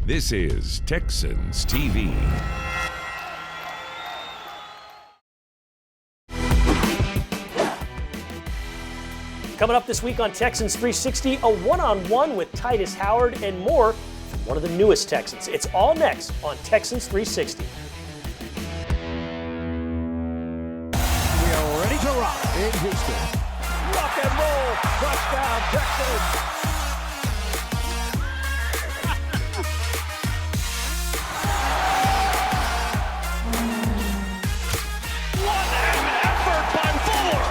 This is Texans TV. Coming up this week on Texans 360, a one-on-one with Titus Howard and more from one of the newest Texans. It's all next on Texans 360. We are ready to rock in Houston. Rock and roll, touchdown Texans. What an effort by Floyd.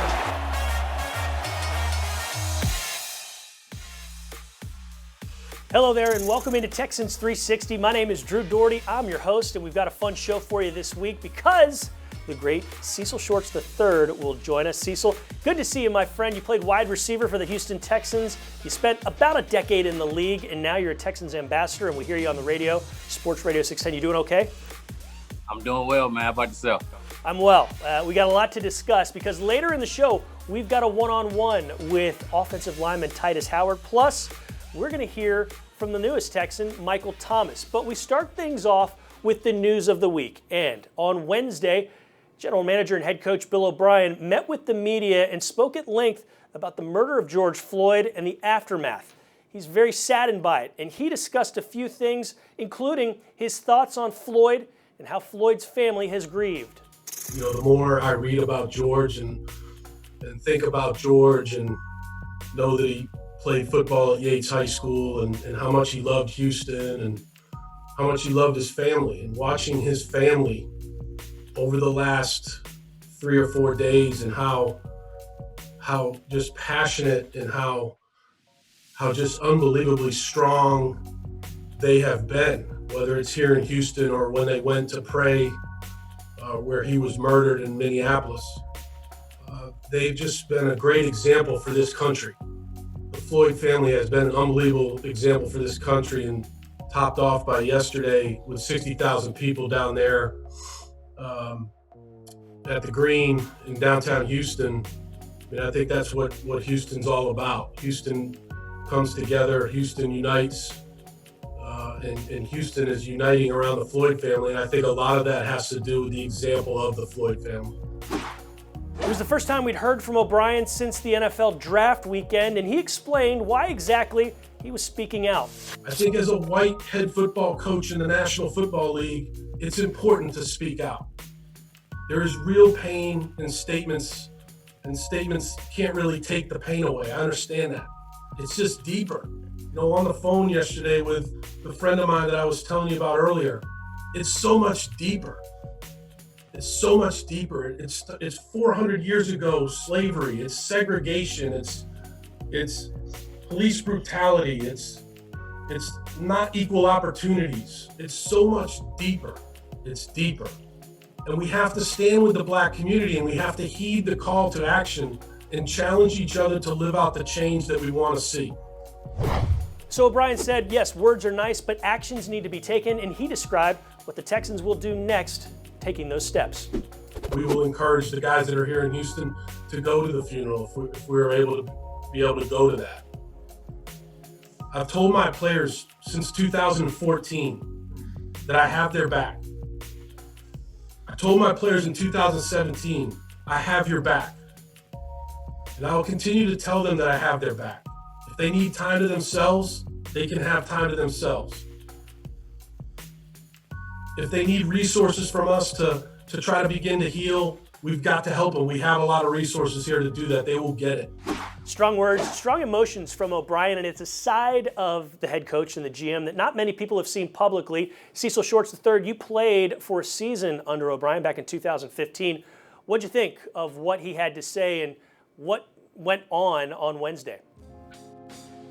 Hello there and welcome into Texans 360. My name is Drew Dougherty. I'm your host and we've got a fun show for you this week because the great Cecil Shorts III will join us. Cecil, good to see you, my friend. You played wide receiver for the Houston Texans. You spent about a decade in the league and now you're a Texans ambassador and we hear you on the radio, Sports Radio 610. You doing okay? I'm doing well, man. How about yourself? I'm well. We got a lot to discuss because later in the show, we've got a one-on-one with offensive lineman Titus Howard. Plus, we're going to hear from the newest Texan, Michael Thomas. But we start things off with the news of the week. And on Wednesday, General Manager and Head Coach Bill O'Brien met with the media and spoke at length about the murder of George Floyd and the aftermath. He's very saddened by it, and he discussed a few things, including his thoughts on Floyd and how Floyd's family has grieved. You know, the more I read about George and think about George and know that he played football at Yates High School and how much he loved Houston and how much he loved his family, and watching his family over the last 3 or 4 days and how just passionate and how just unbelievably strong they have been, whether it's here in Houston or when they went to pray where he was murdered in Minneapolis. They've just been a great example for this country. The Floyd family has been an unbelievable example for this country, and topped off by yesterday with 60,000 people down there at the Green in downtown Houston. I mean, I think that's what Houston's all about. Houston comes together, Houston unites, and Houston is uniting around the Floyd family. And I think a lot of that has to do with the example of the Floyd family. It was the first time we'd heard from O'Brien since the NFL draft weekend, and he explained why exactly he was speaking out. I think as a white head football coach in the National Football League, it's important to speak out. There is real pain in statements, and statements can't really take the pain away. I understand that. It's just deeper. You know, on the phone yesterday with the friend of mine that I was telling you about earlier, it's so much deeper. It's so much deeper. It's 400 years ago, slavery, it's segregation, it's police brutality, it's not equal opportunities. It's so much deeper. It's deeper. And we have to stand with the Black community, and we have to heed the call to action and challenge each other to live out the change that we want to see. So O'Brien said, yes, words are nice, but actions need to be taken, and he described what the Texans will do next, taking those steps. We will encourage the guys that are here in Houston to go to the funeral if we're able to go to that. I've told my players since 2014 that I have their back. I told my players in 2017, I have your back. And I will continue to tell them that I have their back. If they need time to themselves, they can have time to themselves. If they need resources from us to try to begin to heal, we've got to help them. We have a lot of resources here to do that. They will get it. Strong words, strong emotions from O'Brien, and it's a side of the head coach and the GM that not many people have seen publicly. Cecil Shorts III, you played for a season under O'Brien back in 2015. What'd you think of what he had to say and what went on Wednesday?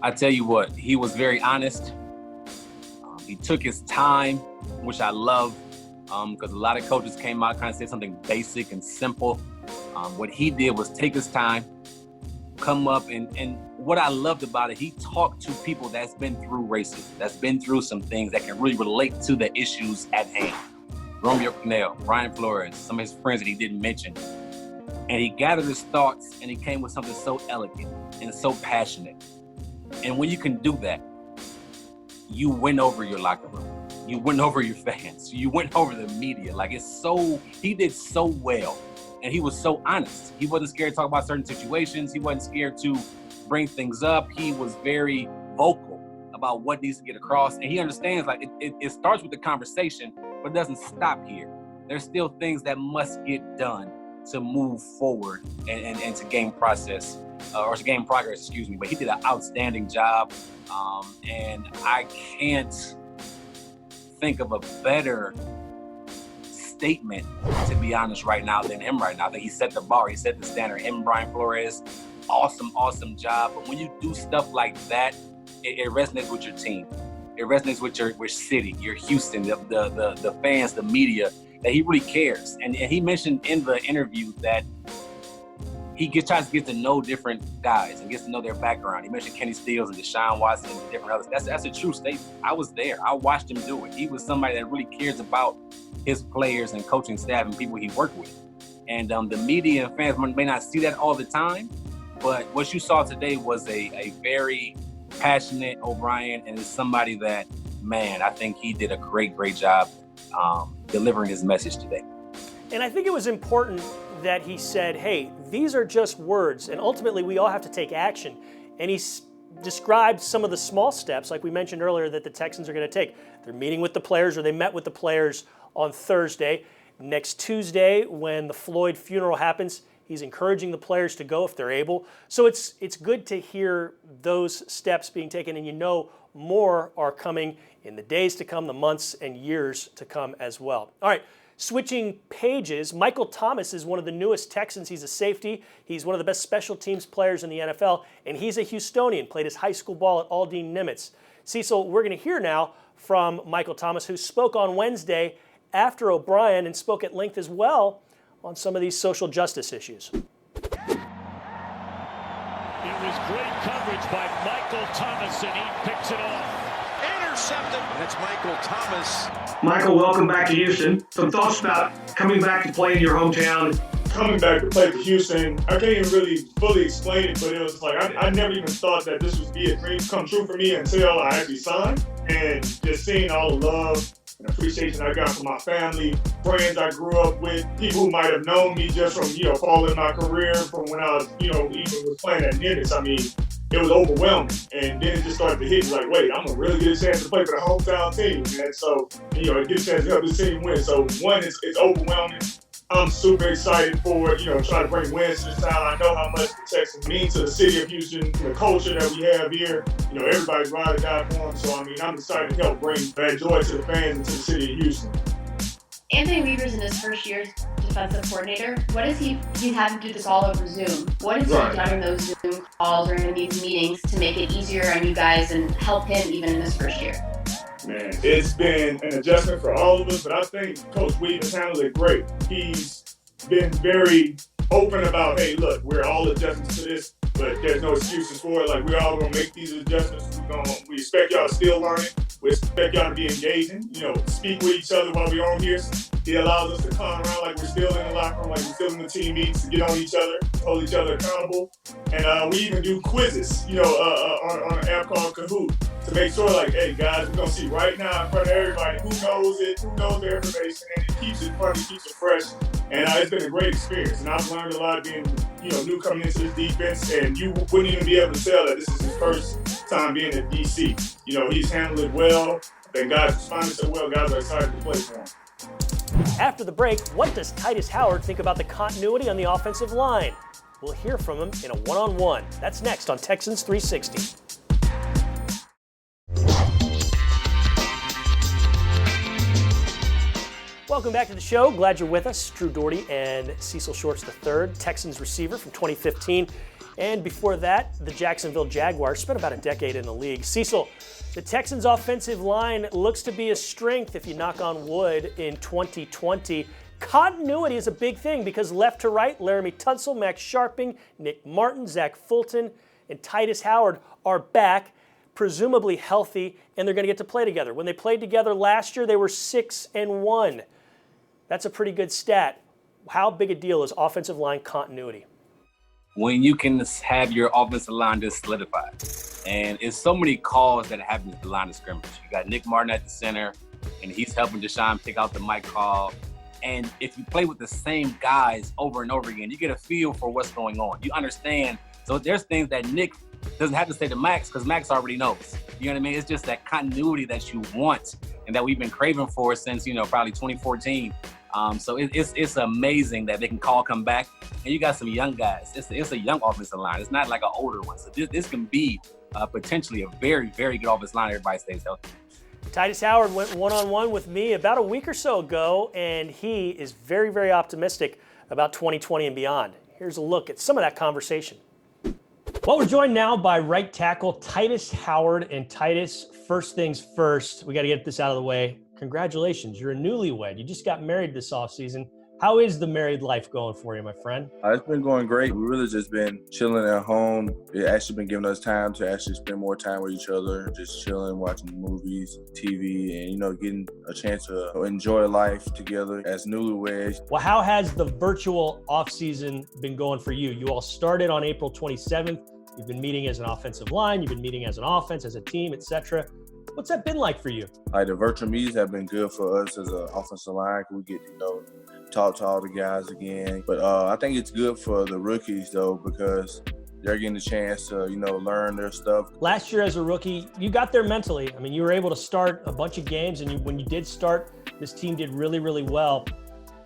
I tell you what, he was very honest. He took his time, which I love, because a lot of coaches came out kind of said something basic and simple. What he did was take his time, come up, and what I loved about it, he talked to people that's been through racism, that's been through some things that can really relate to the issues at hand. Romeo Cornell, Brian Flores, some of his friends that he didn't mention. And he gathered his thoughts and he came with something so elegant and so passionate. And when you can do that, you win over your locker room. you went over your fans. You went over the media. Like, he did so well. And he was so honest. He wasn't scared to talk about certain situations. He wasn't scared to bring things up. He was very vocal about what needs to get across. And he understands, like, it starts with the conversation, but it doesn't stop here. There's still things that must get done to move forward and to gain progress, excuse me. But he did an outstanding job. And I can't think of a better statement, to be honest, right now than him right now. I think he set the bar, he set the standard. Him and Brian Flores, awesome job. But when you do stuff like that, it resonates with your team. It resonates with your city, your Houston, the fans, the media, that he really cares. And he mentioned in the interview that he tries to get to know different guys and gets to know their background. He mentioned Kenny Stills and Deshaun Watson and different others. That's a true statement. I was there. I watched him do it. He was somebody that really cares about his players and coaching staff and people he worked with. And the media and fans may not see that all the time, but what you saw today was a very passionate O'Brien, and is somebody that, man, I think he did a great job delivering his message today. And I think it was important that he said, hey, these are just words, and ultimately we all have to take action. And he described some of the small steps, like we mentioned earlier, that the Texans are going to take. They're meeting with the players, or they met with the players on Thursday. Next Tuesday, when the Floyd funeral happens, he's encouraging the players to go if they're able. So it's good to hear those steps being taken, and more are coming in the days to come, the months and years to come as well. All right, switching pages, Michael Thomas is one of the newest Texans. He's a safety. He's one of the best special teams players in the NFL, and he's a Houstonian, played his high school ball at Aldine Nimitz. Cecil, we're going to hear now from Michael Thomas, who spoke on Wednesday after O'Brien and spoke at length as well on some of these social justice issues. It was great coverage by Michael Thomas, and he picks it off. Intercepted. That's Michael Thomas. Michael, welcome back to Houston. Some thoughts about coming back to play in your hometown. Coming back to play for Houston, I can't even really fully explain it, but it was like I never even thought that this would be a dream come true for me until I actually signed. And just seeing all the love and appreciation I got from my family, friends I grew up with, people who might have known me just from, following my career from when I was, even was playing at Nimitz. I mean, it was overwhelming. And then it just started to hit me like, wait, I'm going to really get a chance to play for the hometown team. And so, get a chance to help this team win. So, one, it's overwhelming. I'm super excited for it, try to bring wins to this town. I know how much the Texans mean to the city of Houston, the culture that we have here. Everybody's ride or die for them. So, I'm excited to help bring that joy to the fans and to the city of Houston. Anthony Weaver's in his first year as defensive coordinator. What is he's having to do this all over Zoom. What has he done in those Zoom calls or in these meetings to make it easier on you guys and help him even in his first year? Man, it's been an adjustment for all of us, but I think Coach Weaver's handled it great. He's been very open about, hey, look, we're all adjusting to this, but there's no excuses for it. Like, we're all going to make these adjustments. We expect y'all to still learn it. We expect y'all to be engaging, speak with each other while we're on here. He allows us to clown around like we're still in the locker room, like we're still in the team meetings, to get on each other, hold each other accountable. And we even do quizzes, on an app called Kahoot, to make sure, like, hey, guys, we're going to see right now in front of everybody who knows it, who knows their information, and it keeps it fun, it keeps it fresh. And it's been a great experience. And I've learned a lot being, new coming into this defense, and you wouldn't even be able to tell that this is his first time being at DC. He's handled it well. And guys responded so well, guys are excited to play for him. After the break, what does Titus Howard think about the continuity on the offensive line? We'll hear from him in a one-on-one. That's next on Texans 360. Welcome back to the show. Glad you're with us. Drew Dougherty and Cecil Shorts III, Texans receiver from 2015. And before that, the Jacksonville Jaguars. Spent about a decade in the league. Cecil, the Texans' offensive line looks to be a strength, if you knock on wood, in 2020. Continuity is a big thing because left to right, Laramie Tunsil, Max Sharping, Nick Martin, Zach Fulton, and Titus Howard are back, presumably healthy, and they're going to get to play together. When they played together last year, they were 6-1. That's a pretty good stat. How big a deal is offensive line continuity? When you can have your offensive line just solidified. And it's so many calls that happen at the line of scrimmage. You got Nick Martin at the center, and he's helping Deshaun pick out the mic call. And if you play with the same guys over and over again, you get a feel for what's going on. You understand. So there's things that Nick doesn't have to say to Max because Max already knows. You know what I mean? It's just that continuity that you want and that we've been craving for since, probably 2014. So it's amazing that they can come back. And you got some young guys. It's a young offensive line. It's not like an older one. So this can be potentially a very, very good offensive line. Everybody stays healthy. Titus Howard went one-on-one with me about a week or so ago, and he is very, very optimistic about 2020 and beyond. Here's a look at some of that conversation. Well, we're joined now by right tackle Titus Howard. And Titus, first things first, we got to get this out of the way. Congratulations, you're a newlywed. You just got married this offseason. How is the married life going for you, my friend? It's been going great. We really just been chilling at home. It actually been giving us time to actually spend more time with each other, just chilling, watching movies, TV, and, getting a chance to enjoy life together as newlyweds. Well, how has the virtual offseason been going for you? You all started on April 27th. You've been meeting as an offensive line. You've been meeting as an offense, as a team, etc. What's that been like for you? The virtual meetings have been good for us as an offensive line. We get to, talk to all the guys again. But I think it's good for the rookies, though, because they're getting a chance to, learn their stuff. Last year as a rookie, you got there mentally. I mean, you were able to start a bunch of games, and when you did start, this team did really, really well.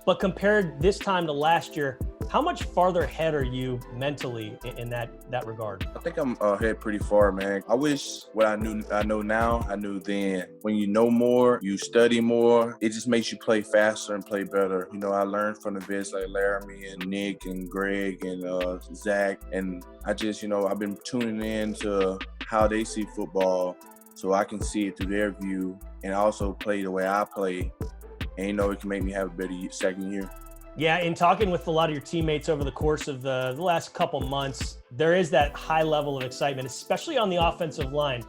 But compared this time to last year, how much farther ahead are you mentally in that regard? I think I'm ahead pretty far, man. I wish what I know now, I knew then. When you know more, you study more, it just makes you play faster and play better. I learned from the vets like Laramie and Nick and Greg and Zach. And I just, I've been tuning in to how they see football so I can see it through their view and also play the way I play. And, it can make me have a better second year. Yeah, in talking with a lot of your teammates over the course of the last couple months, there is that high level of excitement, especially on the offensive line.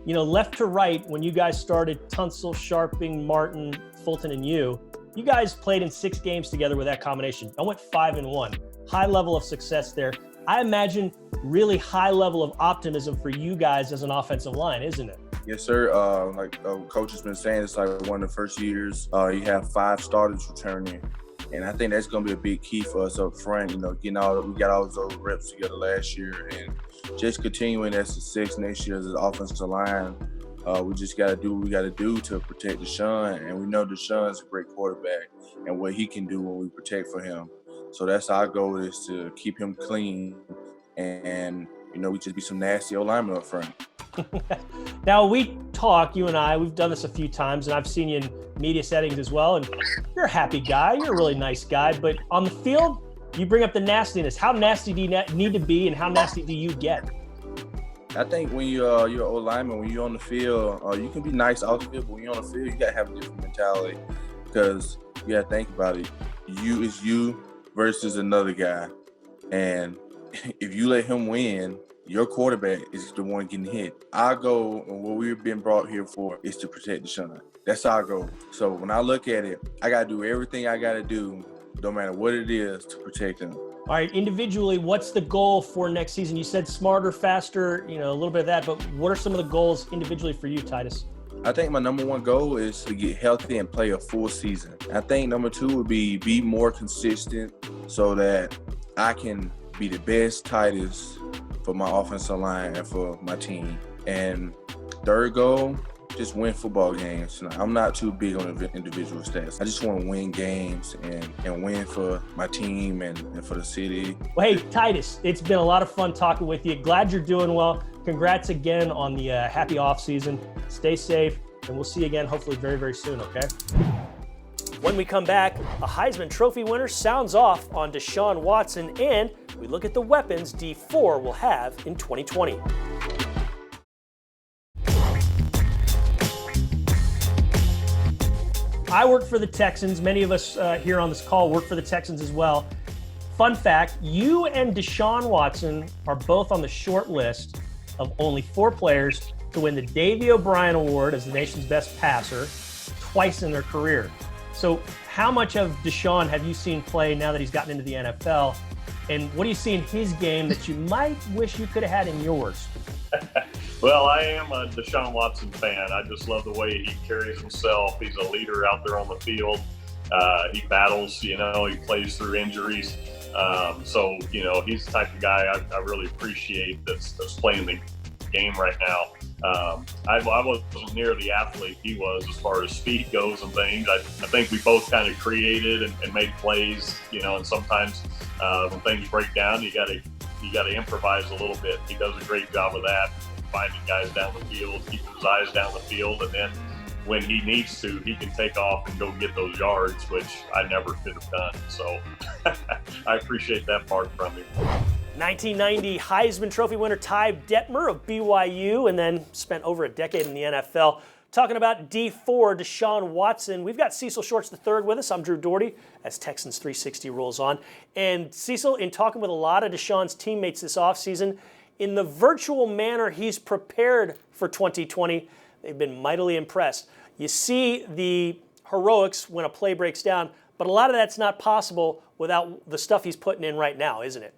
Left to right, when you guys started, Tunsil, Sharping, Martin, Fulton, and you guys played in 6 games together with that combination. I went 5-1. High level of success there. I imagine really high level of optimism for you guys as an offensive line, isn't it? Yes, sir. Like Coach has been saying, it's like one of the first years you have 5 starters returning. And I think that's going to be a big key for us up front, we got all those reps together last year and just continuing that success next year as an offensive line. We just got to do what we got to do to protect Deshaun. And we know Deshaun's a great quarterback and what he can do when we protect for him. So that's our goal, is to keep him clean and, we just be some nasty old linemen up front. Now, we talk, you and I, we've done this a few times, and I've seen you in media settings as well, and you're a happy guy, you're a really nice guy, but on the field, you bring up the nastiness. How nasty do you need to be, and how nasty do you get? I think when you're an old lineman, when you're on the field, you can be nice off the field, but when you're on the field, you got to have a different mentality, because you got to think about it. You is you versus another guy, and if you let him win, your quarterback is the one getting hit. Our goal and what we've been brought here for is to protect Deshaun. That's our goal. So when I look at it, I got to do everything I got to do, no matter what it is, to protect him. All right, individually, what's the goal for next season? You said smarter, faster, a little bit of that, but what are some of the goals individually for you, Titus? I think my number 1 goal is to get healthy and play a full season. I think number 2 would be more consistent so that I can be the best Titus for my offensive line and for my team. And 3rd goal, just win football games. I'm not too big on individual stats. I just want to win games and win for my team and for the city. Well, hey, Titus, it's been a lot of fun talking with you. Glad you're doing well. Congrats again on the happy offseason. Stay safe, and we'll see you again hopefully very, very soon, okay? When we come back, a Heisman Trophy winner sounds off on Deshaun Watson, and we look at the weapons D4 will have in 2020. I work for the Texans. Many of us here on this call work for the Texans as well. Fun fact, you and Deshaun Watson are both on the short list of only 4 players to win the Davey O'Brien Award as the nation's best passer twice in their career. So how much of Deshaun have you seen play now that he's gotten into the NFL? And what do you see in his game that you might wish you could have had in yours? Well, I am a Deshaun Watson fan. I just love the way he carries himself. He's a leader out there on the field. He battles, he plays through injuries. So, he's the type of guy I really appreciate that's playing the game right now. I wasn't near the athlete he was as far as speed goes and things. I think we both kind of created and made plays, and sometimes when things break down, you got to improvise a little bit. He does a great job of that, finding guys down the field, keeping his eyes down the field, and then when he needs to, he can take off and go get those yards, which I never could have done. So I appreciate that part from him. 1990 Heisman Trophy winner Ty Detmer of BYU, and then spent over a decade in the NFL. Talking about D4, Deshaun Watson. We've got Cecil Shorts III with us. I'm Drew Dougherty as Texans 360 rolls on. And Cecil, in talking with a lot of Deshaun's teammates this offseason, in the virtual manner he's prepared for 2020, they've been mightily impressed. You see the heroics when a play breaks down, but a lot of that's not possible without the stuff he's putting in right now, isn't it?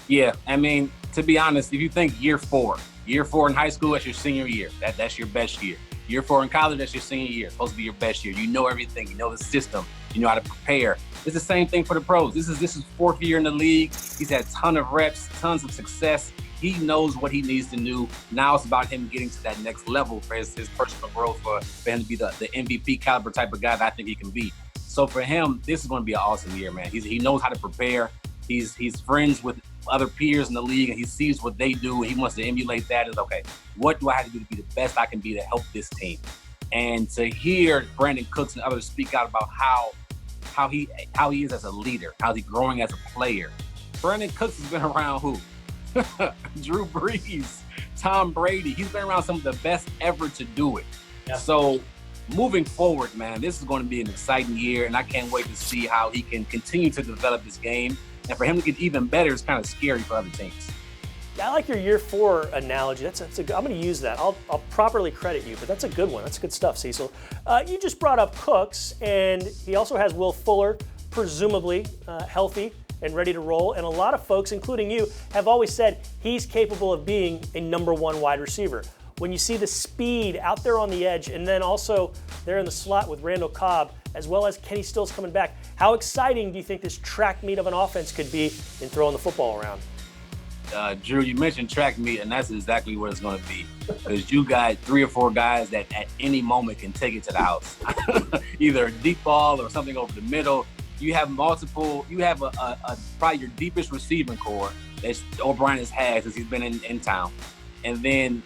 Yeah, I mean, to be honest, if you think year four in high school, that's your senior year. That's your best year. Year 4 in college, that's your senior year. It's supposed to be your best year. You know everything. You know the system. You know how to prepare. It's the same thing for the pros. This is 4th year in the league. He's had a ton of reps, tons of success. He knows what he needs to do. Now it's about him getting to that next level for his personal growth, for him to be the MVP caliber type of guy that I think he can be. So for him, this is going to be an awesome year, man. He knows how to prepare. He's friends with other peers in the league, and he sees what they do, and he wants to emulate that. And okay, what do I have to do to be the best I can be to help this team? And to hear Brandon Cooks and others speak out about how he is as a leader, how he's growing as a player. Brandon Cooks has been around who? Drew Brees, Tom Brady. He's been around some of the best ever to do it. Yeah. So moving forward, man, this is going to be an exciting year, and I can't wait to see how he can continue to develop his game. And for him to get even better is kind of scary for other teams. Yeah, I like your year 4 analogy. I'm going to use that. I'll properly credit you, but that's a good one. That's good stuff, Cecil. You just brought up Cooks, and he also has Will Fuller, presumably healthy and ready to roll. And a lot of folks, including you, have always said he's capable of being a number 1 wide receiver. When you see the speed out there on the edge, and then also there in the slot with Randall Cobb, as well as Kenny Stills coming back, how exciting do you think this track meet of an offense could be in throwing the football around? Drew, you mentioned track meet, and that's exactly what it's going to be. Because you got 3 or 4 guys that at any moment can take it to the house. Either a deep ball or something over the middle. You have multiple, you have a probably your deepest receiving core that O'Brien has had since he's been in town. And then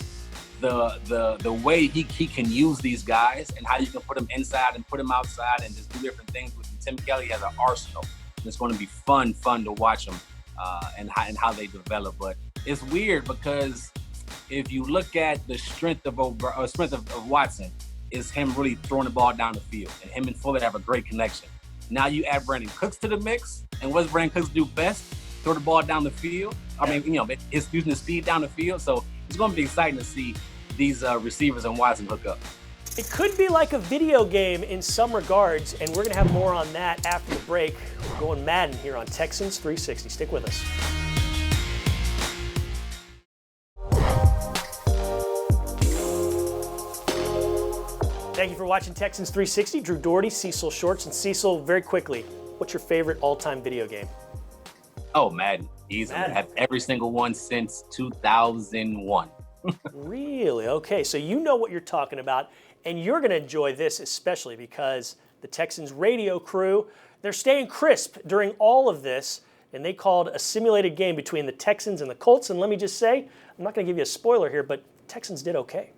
the way he can use these guys and how you can put them inside and put them outside and just do different things with him. Tim Kelly has an arsenal. And it's going to be fun to watch them and how they develop. But it's weird because if you look at the strength of Watson, is him really throwing the ball down the field, and him and Floyd have a great connection. Now you add Brandon Cooks to the mix, and what does Brandon Cooks do best? Throw the ball down the field. I mean, it's using the speed down the field. So it's going to be exciting to see these receivers and Watson hook up. It could be like a video game in some regards, and we're going to have more on that after the break. We're going Madden here on Texans 360. Stick with us. Thank you for watching Texans 360. Drew Dougherty, Cecil Shorts, and Cecil, very quickly, what's your favorite all-time video game? Oh, Madden. Easily. I have every single one since 2001. Really? Okay, so you know what you're talking about, and you're going to enjoy this especially because the Texans radio crew, they're staying crisp during all of this, and they called a simulated game between the Texans and the Colts, and let me just say, I'm not going to give you a spoiler here, but Texans did okay.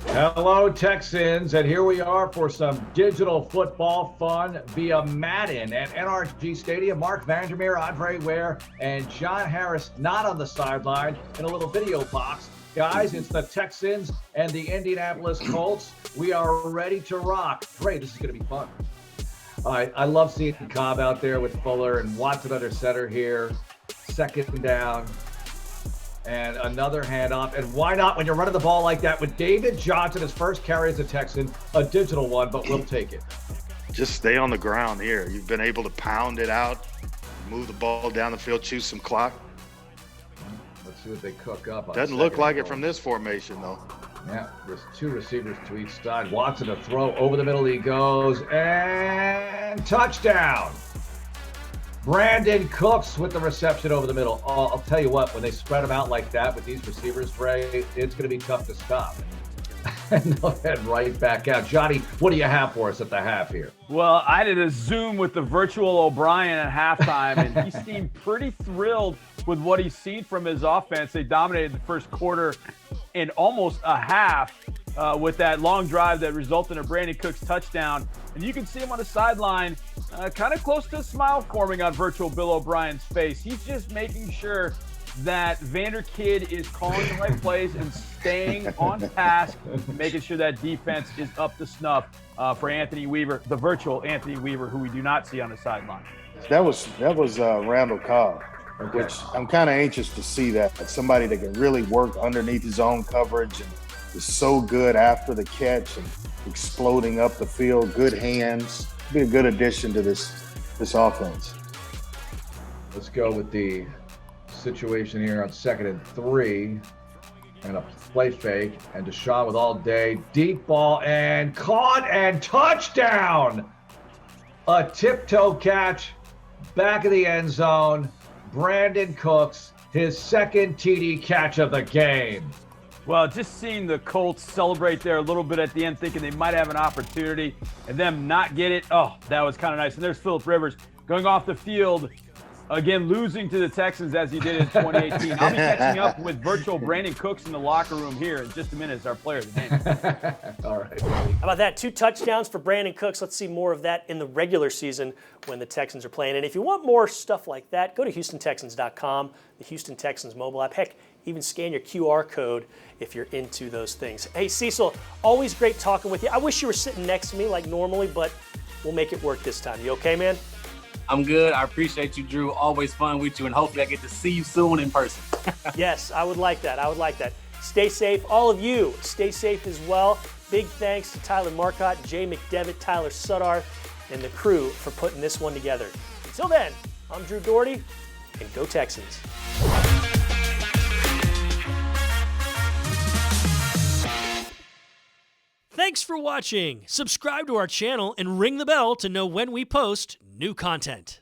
Hello, Texans, and here we are for some digital football fun via Madden at NRG Stadium. Mark Vandermeer, Andre Ware, and John Harris not on the sideline in a little video box. Guys, it's the Texans and the Indianapolis Colts. We are ready to rock. Great, this is going to be fun. All right, I love seeing Cobb out there with Fuller and Watson under center here. 2nd down. And another handoff. And why not, when you're running the ball like that, with David Johnson, his first carry as a Texan, a digital one, but we'll take it. Just stay on the ground here. You've been able to pound it out, move the ball down the field, choose some clock. Let's see what they cook up. Doesn't look like it from this formation, though. Yeah, there's 2 receivers to each side. Watson to throw over the middle. He goes, and touchdown. Brandon Cooks with the reception over the middle. Oh, I'll tell you what, when they spread them out like that with these receivers, Ray, it's going to be tough to stop. And they'll head right back out. Johnny, what do you have for us at the half here? Well, I did a Zoom with the virtual O'Brien at halftime, and he seemed pretty thrilled with what he's seen from his offense. They dominated the first quarter and almost a half with that long drive that resulted in a Brandon Cooks touchdown. And you can see him on the sideline, kind of close to a smile forming on virtual Bill O'Brien's face. He's just making sure that Vanderkid is calling the right plays and staying on task, making sure that defense is up to snuff for Anthony Weaver, the virtual Anthony Weaver, who we do not see on the sideline. That was Randall Cobb, which I'm kind of anxious to see that. Somebody that can really work underneath his own coverage and is so good after the catch and exploding up the field, good hands. Be a good addition to this offense. Let's go with the situation here on 2nd and 3, and a play fake, and Deshaun with all day, deep ball, and caught, and touchdown. A tiptoe catch back of the end zone. Brandon Cooks, his 2nd TD catch of the game. Well, just seeing the Colts celebrate there a little bit at the end, thinking they might have an opportunity, and them not get it, that was kind of nice. And there's Phillip Rivers going off the field, again, losing to the Texans as he did in 2018. I'll be catching up with virtual Brandon Cooks in the locker room here in just a minute as our player of the game. All right. How about that? 2 touchdowns for Brandon Cooks. Let's see more of that in the regular season when the Texans are playing. And if you want more stuff like that, go to HoustonTexans.com, the Houston Texans mobile app. Heck, even scan your QR code if you're into those things. Hey, Cecil, always great talking with you. I wish you were sitting next to me like normally, but we'll make it work this time. You okay, man? I'm good. I appreciate you, Drew. Always fun with you, and hopefully I get to see you soon in person. Yes, I would like that. Stay safe. All of you, stay safe as well. Big thanks to Tyler Marcotte, Jay McDevitt, Tyler Sudar, and the crew for putting this one together. Until then, I'm Drew Dougherty, and go Texans. Thanks for watching. Subscribe to our channel and ring the bell to know when we post new content.